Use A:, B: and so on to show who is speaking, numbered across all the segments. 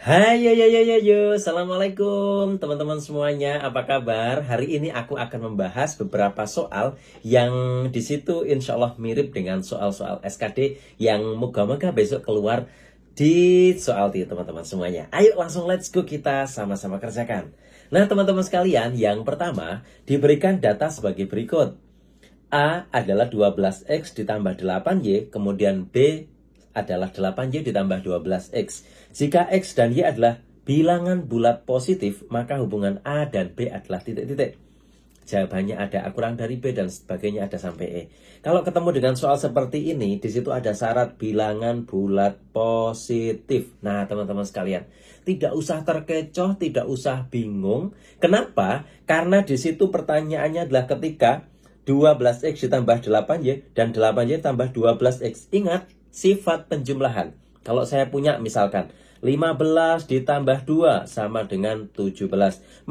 A: Hai yo yo yo yo yo, Assalamualaikum teman-teman semuanya, apa kabar? Hari ini aku akan membahas beberapa soal yang di situ insya Allah mirip dengan soal-soal SKD yang moga-moga besok keluar di soal di teman-teman semuanya. Ayo langsung let's go, kita sama-sama kerjakan. Nah teman-teman sekalian, yang pertama diberikan data sebagai berikut. A adalah 12X ditambah 8Y, kemudian B adalah 8Y ditambah 12X. Jika X dan Y adalah bilangan bulat positif, maka hubungan A dan B adalah titik-titik. Jawabannya ada A kurang dari B dan sebagainya, ada sampai E. Kalau ketemu dengan soal seperti ini, di situ ada syarat bilangan bulat positif. Nah, teman-teman sekalian, tidak usah terkecoh, tidak usah bingung. Kenapa? Karena di situ pertanyaannya adalah ketika 12X ditambah 8Y dan 8Y tambah 12X. Ingat, sifat penjumlahan. Kalau saya punya misalkan 15 ditambah 2 sama dengan 17.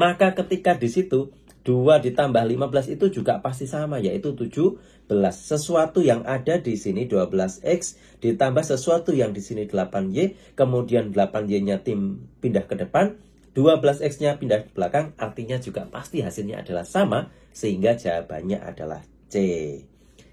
A: Maka ketika di situ 2 ditambah 15 itu juga pasti sama, yaitu 17. Sesuatu yang ada di sini 12X ditambah sesuatu yang di sini 8Y, kemudian 8Y-nya pindah ke depan, 12X-nya pindah ke belakang, artinya juga pasti hasilnya adalah sama, sehingga jawabannya adalah C.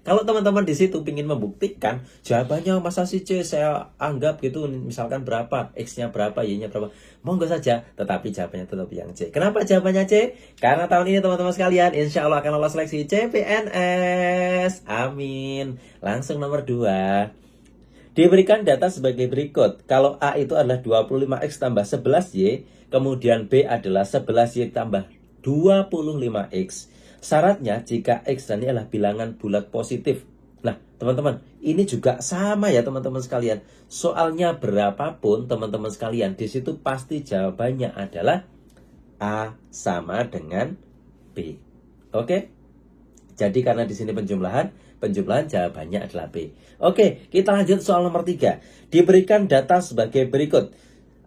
A: Kalau teman-teman di situ ingin membuktikan jawabannya masa sih C, saya anggap gitu, misalkan berapa, X-nya berapa, Y-nya berapa, monggo saja, tetapi jawabannya tetap yang C. Kenapa jawabannya C? Karena tahun ini teman-teman sekalian, insya Allah akan lolos seleksi CPNS. Amin. Langsung nomor 2. Diberikan data sebagai berikut. Kalau A itu adalah 25X tambah 11Y, kemudian B adalah 11Y tambah 25X. Syaratnya jika X dan Y adalah bilangan bulat positif. Nah, teman-teman, ini juga sama ya teman-teman sekalian. Soalnya berapapun teman-teman sekalian, di situ pasti jawabannya adalah A sama dengan B. Oke? Jadi karena di sini penjumlahan jawabannya adalah B. Oke, kita lanjut soal nomor 3. Diberikan data sebagai berikut.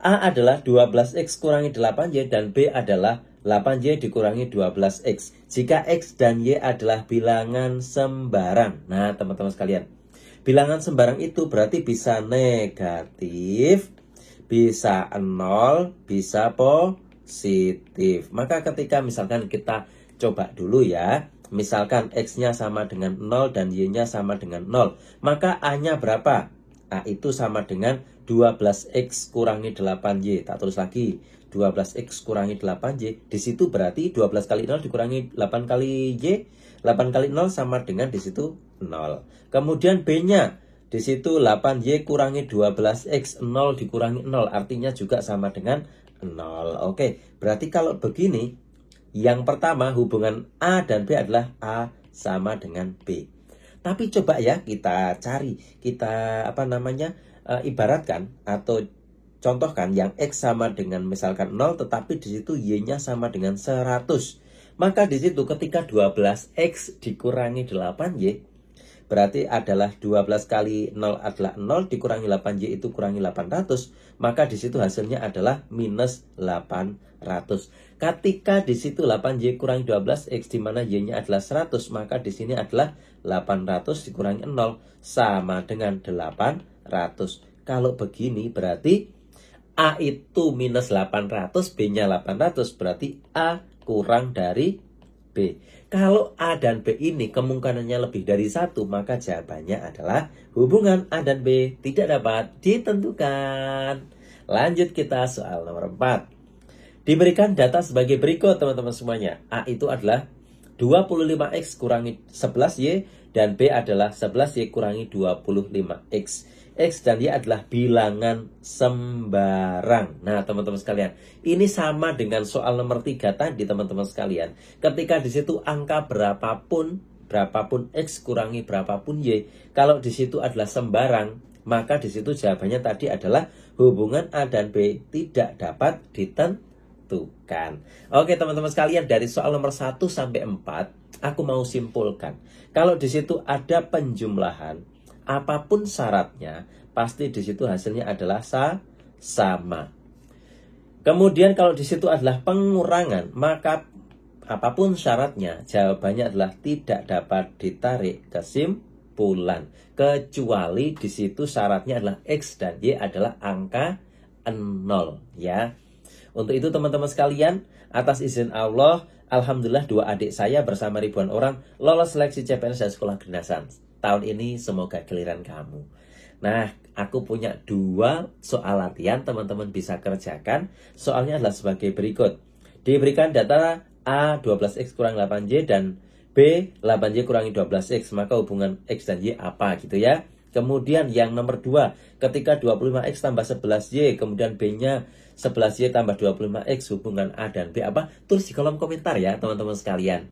A: A adalah 12X kurangi 8Y dan B adalah 8Y dikurangi 12X. Jika X dan Y adalah bilangan sembarang. Nah, teman-teman sekalian, bilangan sembarang itu berarti bisa negatif, bisa 0, bisa positif. Maka ketika misalkan kita coba dulu ya, misalkan X-nya sama dengan 0 dan Y-nya sama dengan 0, maka A-nya berapa? A itu sama dengan 12X kurangi 8Y. Tak tulis lagi, 12X kurangi 8Y. Di situ berarti 12 kali 0 dikurangi 8 kali Y. 8 kali 0 sama dengan di situ 0. Kemudian B-nya, di situ 8Y kurangi 12X. 0 dikurangi 0, artinya juga sama dengan 0. Oke, berarti kalau begini, yang pertama hubungan A dan B adalah A sama dengan B. Tapi coba ya kita cari, kita ibaratkan atau contohkan yang X sama dengan misalkan 0, tetapi di situ Y-nya sama dengan 100. Maka di situ ketika 12X dikurangi 8Y, berarti adalah 12 kali 0 adalah 0, dikurangi 8Y itu kurangi 800. Maka di situ hasilnya adalah minus 800. Ketika di situ 8Y kurangi 12X, di mana Y-nya adalah 100, maka di sini adalah 800 dikurangi 0 sama dengan 800. Kalau begini berarti A itu minus 800, B-nya 800, berarti A kurang dari B. Kalau A dan B ini kemungkinannya lebih dari 1, maka jawabannya adalah hubungan A dan B tidak dapat ditentukan. Lanjut kita soal nomor 4. Diberikan data sebagai berikut teman-teman semuanya. A itu adalah 25X kurangi 11Y dan B adalah 11Y kurangi 25X. X dan Y adalah bilangan sembarang. Nah, teman-teman sekalian, ini sama dengan soal nomor 3 tadi, teman-teman sekalian. Ketika di situ angka berapapun X kurangi berapapun Y, kalau di situ adalah sembarang, maka di situ jawabannya tadi adalah hubungan A dan B tidak dapat ditentukan. Oke, teman-teman sekalian, dari soal nomor 1 sampai 4, aku mau simpulkan. Kalau di situ ada penjumlahan, apapun syaratnya, pasti di situ hasilnya adalah sama. Kemudian kalau di situ adalah pengurangan, maka apapun syaratnya, jawabannya adalah tidak dapat ditarik kesimpulan. Kecuali di situ syaratnya adalah X dan Y adalah angka 0 ya. Untuk itu teman-teman sekalian, atas izin Allah, alhamdulillah 2 adik saya bersama ribuan orang lolos seleksi CPNS dan sekolah kedinasan. Tahun ini semoga giliran kamu. Nah, aku punya 2 soal latihan teman-teman bisa kerjakan. Soalnya adalah sebagai berikut. Diberikan data A 12X kurang 8Y dan B 8Y kurangi 12X, maka hubungan X dan Y apa gitu ya. Kemudian yang nomor 2, ketika 25X tambah 11Y, kemudian B-nya 11Y tambah 25X, hubungan A dan B apa? Tulis di kolom komentar ya teman-teman sekalian.